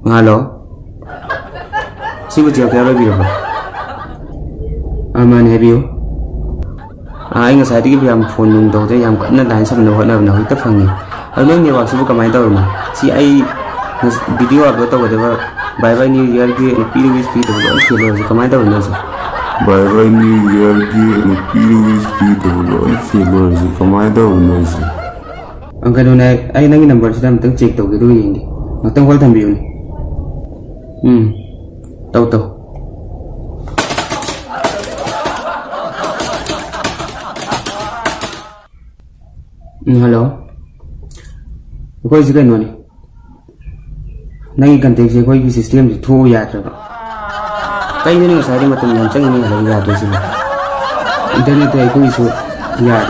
Hello. See what you're carrying. I'm unhappy. I was I give him phone, though they am not dance of no one of no hit of hanging. I know you was book of my dog. See, I was video about whatever by New Year and Peter with Peter was command of nothing. By New Year and Peter with Peter was command of nothing. Uncle, I know numbers them to check to the doing. Nothing will them be. Toto. Hello. What is going on? Now you can take the system to 2 yards. Can you know something about the mention in the yard? Internet, I go to yard.